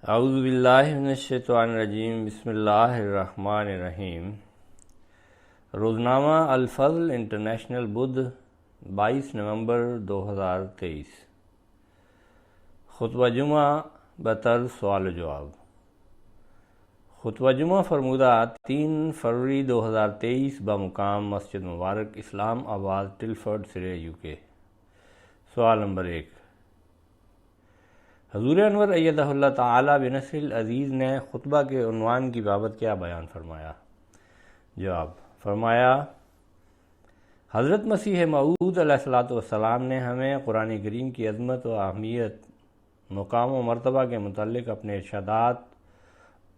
اعوذ باللہ من الشیطان الرجیم، بسم اللہ الرحمن الرحیم۔ روزنامہ الفضل انٹرنیشنل بدھ 22 نومبر 2023۔ خطبہ جمعہ بطرز سوال و جواب۔ خطبہ جمعہ فرمودہ 3 فروری 2023 بمقام مسجد مبارک اسلام آباد ٹلفرڈ سرے UK۔ سوال نمبر 1۔ حضور انور ایدہ اللہ تعالی بنصر العزیز نے خطبہ کے عنوان کی بابت کیا بیان فرمایا؟ جواب۔ فرمایا، حضرت مسیح موعود علیہ السلام نے ہمیں قرآن کریم کی عظمت و اہمیت، مقام و مرتبہ کے متعلق اپنے ارشادات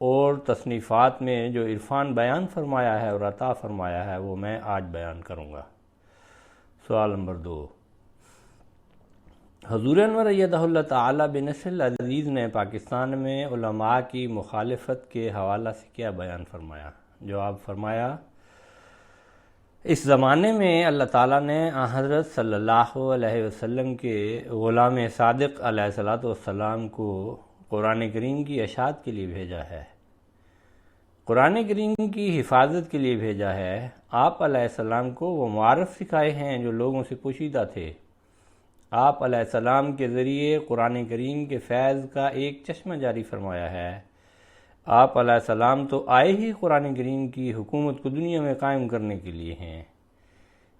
اور تصنیفات میں جو عرفان بیان فرمایا ہے اور عطا فرمایا ہے وہ میں آج بیان کروں گا۔ سوال نمبر 2۔ حضور انور ایدہ اللہ تعالی بنصر العزیز نے پاکستان میں علماء کی مخالفت کے حوالہ سے کیا بیان فرمایا؟ جواب۔ فرمایا، اس زمانے میں اللہ تعالیٰ نے حضرت صلی اللہ علیہ وسلم کے غلام صادق علیہ السلام کو قرآن کریم کی اشاعت کے لیے بھیجا ہے، قرآن کریم کی حفاظت کے لیے بھیجا ہے۔ آپ علیہ السلام کو وہ معارف سکھائے ہیں جو لوگوں سے پوشیدہ تھے۔ آپ علیہ السلام کے ذریعے قرآن کریم کے فیض کا ایک چشمہ جاری فرمایا ہے۔ آپ علیہ السلام تو آئے ہی قرآن کریم کی حکومت کو دنیا میں قائم کرنے کے لیے ہیں،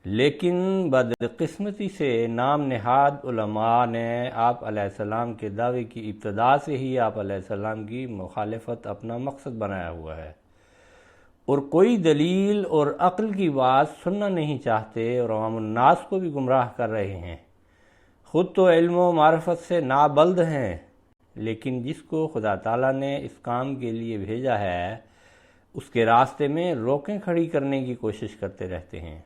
لیکن بدقسمتی سے نام نہاد علماء نے آپ علیہ السلام کے دعوے کی ابتدا سے ہی آپ علیہ السلام کی مخالفت اپنا مقصد بنایا ہوا ہے، اور کوئی دلیل اور عقل کی بات سننا نہیں چاہتے اور عوام الناس کو بھی گمراہ کر رہے ہیں۔ خود تو علم و معرفت سے نابلد ہیں، لیکن جس کو خدا تعالیٰ نے اس کام کے لیے بھیجا ہے اس کے راستے میں روکیں کھڑی کرنے کی کوشش کرتے رہتے ہیں،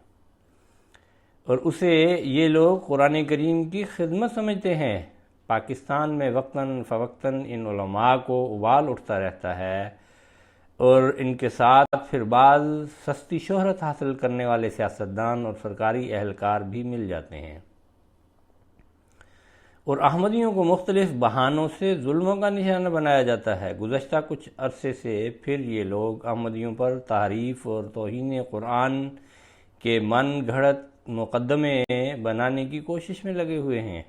اور اسے یہ لوگ قرآن کریم کی خدمت سمجھتے ہیں۔ پاکستان میں وقتاً فوقتاً ان علماء کو ابال اٹھتا رہتا ہے، اور ان کے ساتھ پھر بعض سستی شہرت حاصل کرنے والے سیاستدان اور سرکاری اہلکار بھی مل جاتے ہیں، اور احمدیوں کو مختلف بہانوں سے ظلموں کا نشانہ بنایا جاتا ہے۔ گزشتہ کچھ عرصے سے پھر یہ لوگ احمدیوں پر تحریف اور توہین قرآن کے من گھڑت مقدمے بنانے کی کوشش میں لگے ہوئے ہیں۔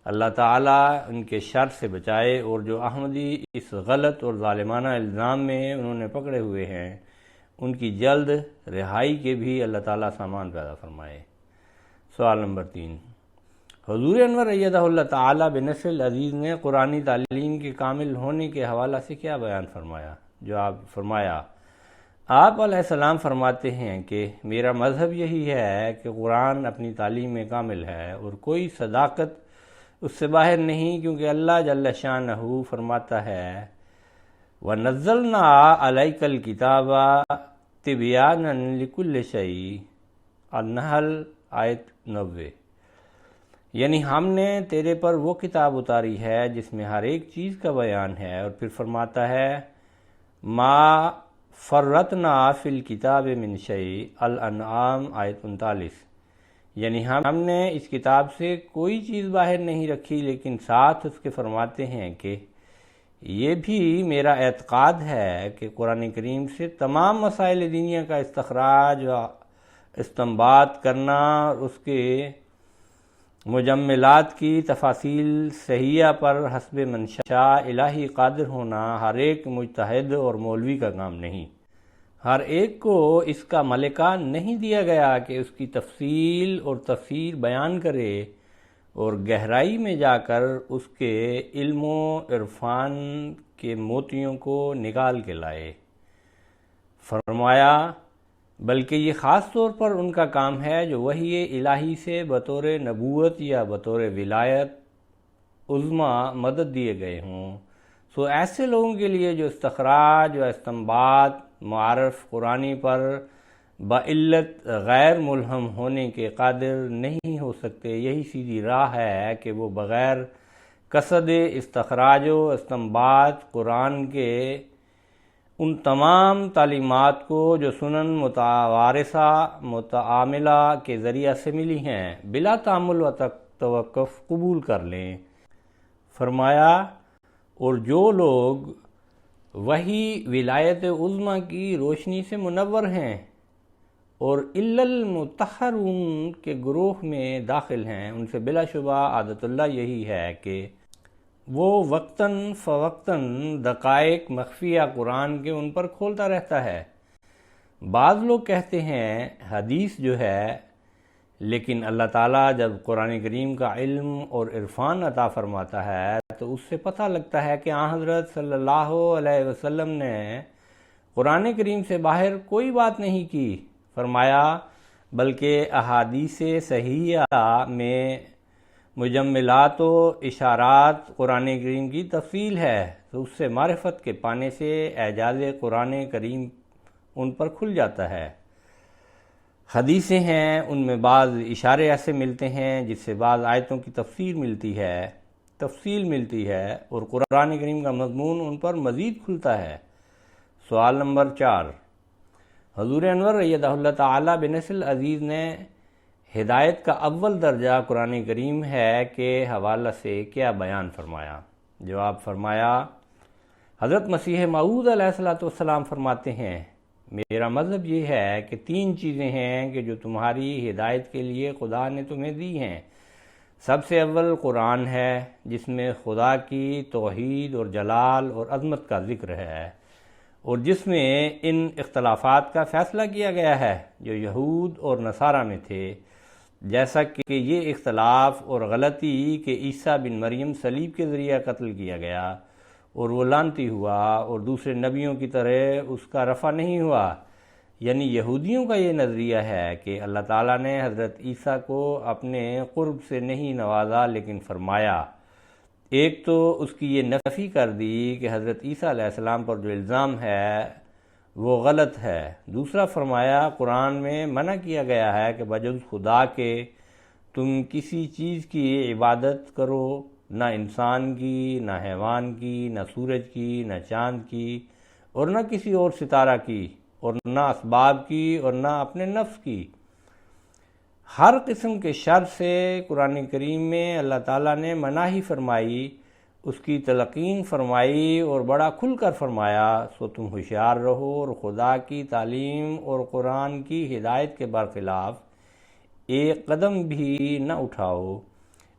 اللہ تعالیٰ ان کے شر سے بچائے، اور جو احمدی اس غلط اور ظالمانہ الزام میں انہوں نے پکڑے ہوئے ہیں ان کی جلد رہائی کے بھی اللہ تعالیٰ سامان پیدا فرمائے۔ سوال نمبر 3۔ حضور انور ایدہ اللہ تعالی بنصر العزیز نے قرآنی تعلیم کے کامل ہونے کے حوالہ سے کیا بیان فرمایا؟ جواب۔ فرمایا، آپ علیہ السلام فرماتے ہیں کہ میرا مذہب یہی ہے کہ قرآن اپنی تعلیم میں کامل ہے اور کوئی صداقت اس سے باہر نہیں، کیونکہ اللہ جل شانہ فرماتا ہے وَنَزَّلْنَا عَلَيْكَ الْكِتَابَ تِبْيَانًا لِكُلِّ شَيْءٍ۔ النحل آیت 90۔ یعنی ہم نے تیرے پر وہ کتاب اتاری ہے جس میں ہر ایک چیز کا بیان ہے، اور پھر فرماتا ہے ما فرطنا فی الکتاب من شیء۔ الانعام آیت 39۔ یعنی ہم نے اس کتاب سے کوئی چیز باہر نہیں رکھی، لیکن ساتھ اس کے فرماتے ہیں کہ یہ بھی میرا اعتقاد ہے کہ قرآن کریم سے تمام مسائل دینیا کا استخراج و استنباط کرنا اور اس کے مجملات کی تفاصیل صحیحہ پر حسب منشاء الہی قادر ہونا ہر ایک مجتہد اور مولوی کا کام نہیں۔ ہر ایک کو اس کا ملکہ نہیں دیا گیا کہ اس کی تفصیل اور تفسیر بیان کرے اور گہرائی میں جا کر اس کے علم و عرفان کے موتیوں کو نکال کے لائے۔ فرمایا، بلکہ یہ خاص طور پر ان کا کام ہے جو وحی الہی سے بطور نبوت یا بطور ولایت عظمیٰ مدد دیے گئے ہوں۔ سو ایسے لوگوں کے لیے جو استخراج و استنباط معارف قرآنی پر بعلت غیر ملہم ہونے کے قادر نہیں ہو سکتے، یہی سیدھی راہ ہے کہ وہ بغیر قصد استخراج و استنباط قرآن کے ان تمام تعلیمات کو جو سنن متوارثہ متعاملہ کے ذریعہ سے ملی ہیں بلا تأمل و توقف قبول کر لیں۔ فرمایا، اور جو لوگ وہی ولایت عظمیٰ کی روشنی سے منور ہیں اور الا المطہرون کے گروہ میں داخل ہیں، ان سے بلا شبہ عادت اللہ یہی ہے کہ وہ وقتاً فوقتاً دقائق مخفیہ قرآن کے ان پر کھولتا رہتا ہے۔ بعض لوگ کہتے ہیں حدیث جو ہے، لیکن اللہ تعالیٰ جب قرآن کریم کا علم اور عرفان عطا فرماتا ہے تو اس سے پتہ لگتا ہے کہ آن حضرت صلی اللہ علیہ وسلم نے قرآن کریم سے باہر کوئی بات نہیں کی، فرمایا بلکہ احادیث صحیحہ میں مجملات و اشارات قرآن کریم کی تفصیل ہے، تو اس سے معرفت کے پانے سے اعجاز قرآن کریم ان پر کھل جاتا ہے۔ حدیثیں ہیں، ان میں بعض اشارے ایسے ملتے ہیں جس سے بعض آیتوں کی تفسیر تفصیل ملتی ہے اور قرآن کریم کا مضمون ان پر مزید کھلتا ہے۔ سوال نمبر 4، حضور انور ایدہ اللہ تعالی بنصر العزیز نے ہدایت کا اول درجہ قرآن کریم ہے کے حوالہ سے کیا بیان فرمایا؟ جواب فرمایا، حضرت مسیح موعود علیہ السلام فرماتے ہیں، میرا مذہب یہ ہے کہ 3 چیزیں ہیں کہ جو تمہاری ہدایت کے لیے خدا نے تمہیں دی ہیں۔ سب سے اول قرآن ہے جس میں خدا کی توحید اور جلال اور عظمت کا ذکر ہے، اور جس میں ان اختلافات کا فیصلہ کیا گیا ہے جو یہود اور نصارہ میں تھے، جیسا کہ یہ اختلاف اور غلطی کہ عیسیٰ بن مریم صلیب کے ذریعہ قتل کیا گیا اور وہ لعنتی ہوا اور دوسرے نبیوں کی طرح اس کا رفع نہیں ہوا۔ یعنی یہودیوں کا یہ نظریہ ہے کہ اللہ تعالیٰ نے حضرت عیسیٰ کو اپنے قرب سے نہیں نوازا، لیکن فرمایا، ایک تو اس کی یہ نفی کر دی کہ حضرت عیسیٰ علیہ السلام پر جو الزام ہے وہ غلط ہے، دوسرا فرمایا قرآن میں منع کیا گیا ہے کہ بجز خدا کے تم کسی چیز کی عبادت کرو، نہ انسان کی، نہ حیوان کی، نہ سورج کی، نہ چاند کی، اور نہ کسی اور ستارہ کی، اور نہ اسباب کی، اور نہ اپنے نفس کی۔ ہر قسم کے شر سے قرآن کریم میں اللہ تعالیٰ نے مناہی فرمائی، اس کی تلقین فرمائی اور بڑا کھل کر فرمایا، سو تم ہوشیار رہو اور خدا کی تعلیم اور قرآن کی ہدایت کے برخلاف ایک قدم بھی نہ اٹھاؤ۔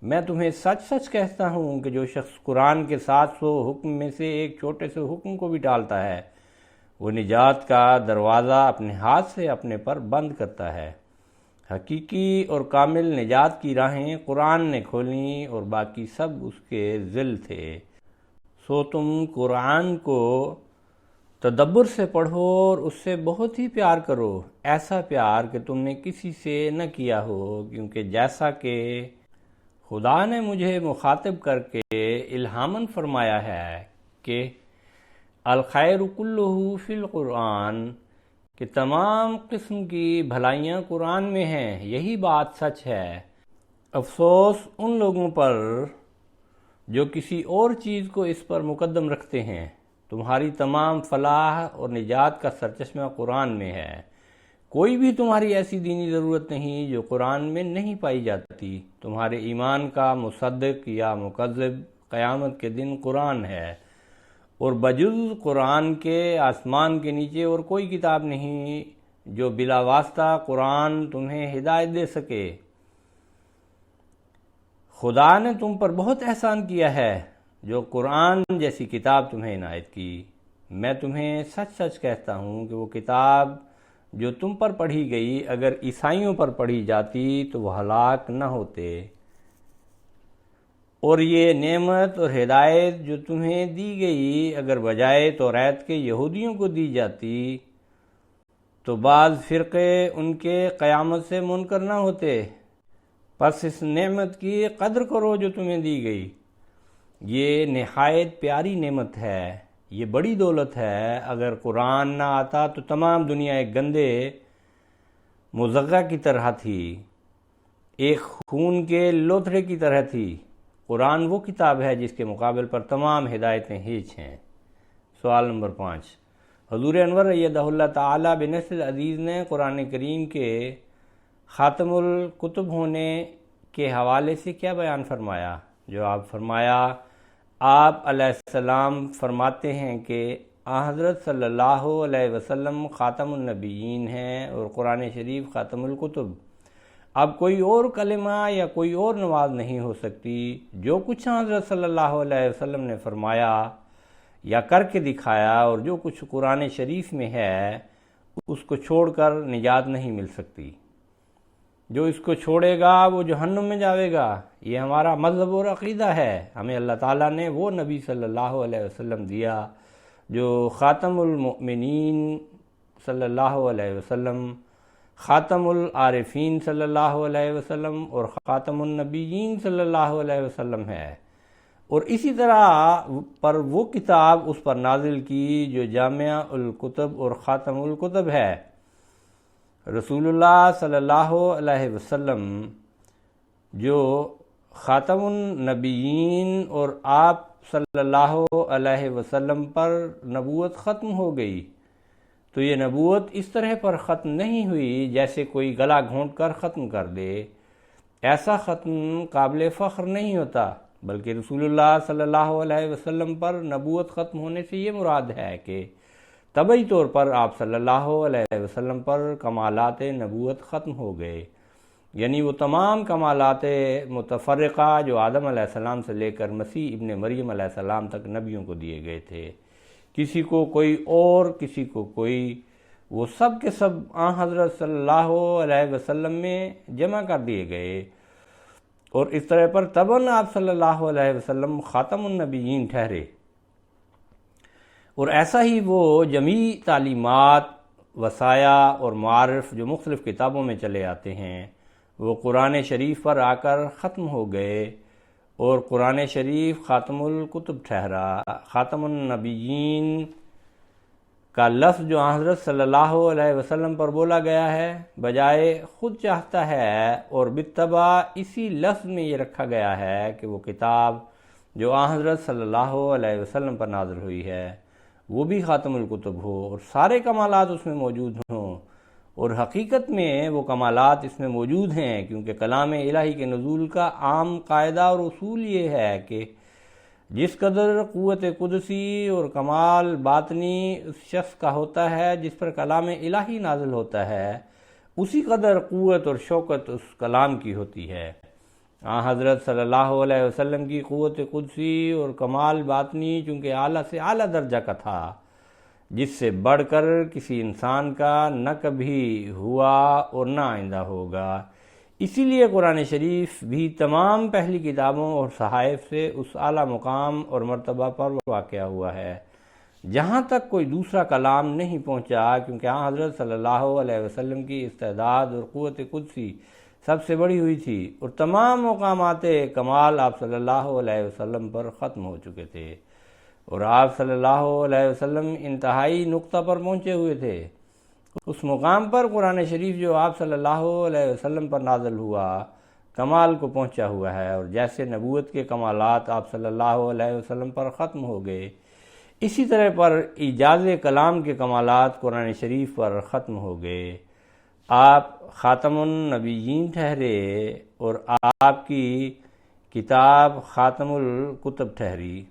میں تمہیں سچ سچ کہتا ہوں کہ جو شخص قرآن کے 700 حکم میں سے ایک چھوٹے سے حکم کو بھی ٹالتا ہے، وہ نجات کا دروازہ اپنے ہاتھ سے اپنے پر بند کرتا ہے۔ حقیقی اور کامل نجات کی راہیں قرآن نے کھولیں اور باقی سب اس کے ذل تھے، سو تم قرآن کو تدبر سے پڑھو اور اس سے بہت ہی پیار کرو، ایسا پیار کہ تم نے کسی سے نہ کیا ہو، کیونکہ جیسا کہ خدا نے مجھے مخاطب کر کے الہاماً فرمایا ہے کہ الخیر کلہ فی القرآن، کہ تمام قسم کی بھلائیاں قرآن میں ہیں، یہی بات سچ ہے۔ افسوس ان لوگوں پر جو کسی اور چیز کو اس پر مقدم رکھتے ہیں۔ تمہاری تمام فلاح اور نجات کا سرچشمہ قرآن میں ہے، کوئی بھی تمہاری ایسی دینی ضرورت نہیں جو قرآن میں نہیں پائی جاتی۔ تمہارے ایمان کا مصدق یا مکذب قیامت کے دن قرآن ہے، اور بجز قرآن کے آسمان کے نیچے اور کوئی کتاب نہیں جو بلا واسطہ قرآن تمہیں ہدایت دے سکے۔ خدا نے تم پر بہت احسان کیا ہے جو قرآن جیسی کتاب تمہیں عنایت کی۔ میں تمہیں سچ سچ کہتا ہوں کہ وہ کتاب جو تم پر پڑھی گئی اگر عیسائیوں پر پڑھی جاتی تو وہ ہلاک نہ ہوتے، اور یہ نعمت اور ہدایت جو تمہیں دی گئی اگر بجائے توریت کے یہودیوں کو دی جاتی تو بعض فرقے ان کے قیامت سے منکر نہ ہوتے۔ پس اس نعمت کی قدر کرو جو تمہیں دی گئی، یہ نہایت پیاری نعمت ہے، یہ بڑی دولت ہے۔ اگر قرآن نہ آتا تو تمام دنیا ایک گندے مزغہ کی طرح تھی، ایک خون کے لوتھڑے کی طرح تھی۔ قرآن وہ کتاب ہے جس کے مقابل پر تمام ہدایتیں ہیچ ہیں۔ سوال نمبر 5، حضور انور ایدہ اللہ تعالی بنصر العزیز نے قرآن کریم کے خاتم الکتب ہونے کے حوالے سے کیا بیان فرمایا؟ جواب فرمایا، آپ علیہ السلام فرماتے ہیں کہ حضرت صلی اللہ علیہ وسلم خاتم النبیین ہیں اور قرآن شریف خاتم الکتب۔ اب کوئی اور کلمہ یا کوئی اور نماز نہیں ہو سکتی۔ جو کچھ حضرت صلی اللہ علیہ وسلم نے فرمایا یا کر کے دکھایا اور جو کچھ قرآن شریف میں ہے اس کو چھوڑ کر نجات نہیں مل سکتی۔ جو اس کو چھوڑے گا وہ جہنم میں جاوے گا۔ یہ ہمارا مذہب اور عقیدہ ہے۔ ہمیں اللہ تعالیٰ نے وہ نبی صلی اللہ علیہ وسلم دیا جو خاتم المؤمنین صلی اللہ علیہ وسلم، خاتم العارفین صلی اللہ علیہ وسلم اور خاتم النبیین صلی اللہ علیہ وسلم ہے۔ اور اسی طرح پر وہ کتاب اس پر نازل کی جو جامع الکتب اور خاتم الکتب ہے۔ رسول اللہ صلی اللہ علیہ وسلم جو خاتم النبیین اور آپ صلی اللہ علیہ وسلم پر نبوت ختم ہو گئی، تو یہ نبوت اس طرح پر ختم نہیں ہوئی جیسے کوئی گلا گھونٹ کر ختم کر دے۔ ایسا ختم قابل فخر نہیں ہوتا، بلکہ رسول اللہ صلی اللہ علیہ وسلم پر نبوت ختم ہونے سے یہ مراد ہے کہ طبعی طور پر آپ صلی اللہ علیہ وسلم پر کمالات نبوت ختم ہو گئے، یعنی وہ تمام کمالات متفرقہ جو آدم علیہ السلام سے لے کر مسیح ابن مریم علیہ السلام تک نبیوں کو دیے گئے تھے، کسی کو کوئی اور کسی کو کوئی، وہ سب کے سب حضرت صلی اللہ علیہ وسلم میں جمع کر دیے گئے، اور اس طرح پر تباً آپ صلی اللہ علیہ وسلم خاتم النبیین ٹھہرے۔ اور ایسا ہی وہ جمیع تعلیمات، وصایا اور معارف جو مختلف کتابوں میں چلے آتے ہیں وہ قرآن شریف پر آ کر ختم ہو گئے، اور قرآن شریف خاتم الکتب ٹھہرا۔ خاتم النبیین کا لفظ جو حضرت صلی اللہ علیہ وسلم پر بولا گیا ہے بجائے خود چاہتا ہے اور بالطبع اسی لفظ میں یہ رکھا گیا ہے کہ وہ کتاب جو حضرت صلی اللہ علیہ وسلم پر نازل ہوئی ہے وہ بھی خاتم الکتب ہو اور سارے کمالات اس میں موجود ہوں، اور حقیقت میں وہ کمالات اس میں موجود ہیں، کیونکہ کلام الہی کے نزول کا عام قاعدہ اور اصول یہ ہے کہ جس قدر قوت قدسی اور کمال باطنی اس شخص کا ہوتا ہے جس پر کلام الہی نازل ہوتا ہے، اسی قدر قوت اور شوکت اس کلام کی ہوتی ہے۔ حضرت صلی اللہ علیہ وسلم کی قوت قدسی اور کمال باطنی چونکہ اعلیٰ سے اعلیٰ درجہ کا تھا، جس سے بڑھ کر کسی انسان کا نہ کبھی ہوا اور نہ آئندہ ہوگا، اسی لیے قرآن شریف بھی تمام پہلی کتابوں اور صحائف سے اس اعلیٰ مقام اور مرتبہ پر واقع ہوا ہے جہاں تک کوئی دوسرا کلام نہیں پہنچا، کیونکہ حضرت صلی اللہ علیہ وسلم کی استعداد اور قوت قدسی سب سے بڑی ہوئی تھی، اور تمام مقامات کمال آپ صلی اللہ علیہ وسلم پر ختم ہو چکے تھے، اور آپ صلی اللہ علیہ وسلم انتہائی نقطہ پر پہنچے ہوئے تھے۔ اس مقام پر قرآن شریف جو آپ صلی اللہ علیہ وسلم پر نازل ہوا کمال کو پہنچا ہوا ہے، اور جیسے نبوت کے کمالات آپ صلی اللہ علیہ وسلم پر ختم ہو گئے، اسی طرح پر ایجاز کلام کے کمالات قرآن شریف پر ختم ہو گئے۔ آپ خاتم النبیین ٹھہرے اور آپ کی کتاب خاتم الکتب ٹھہری۔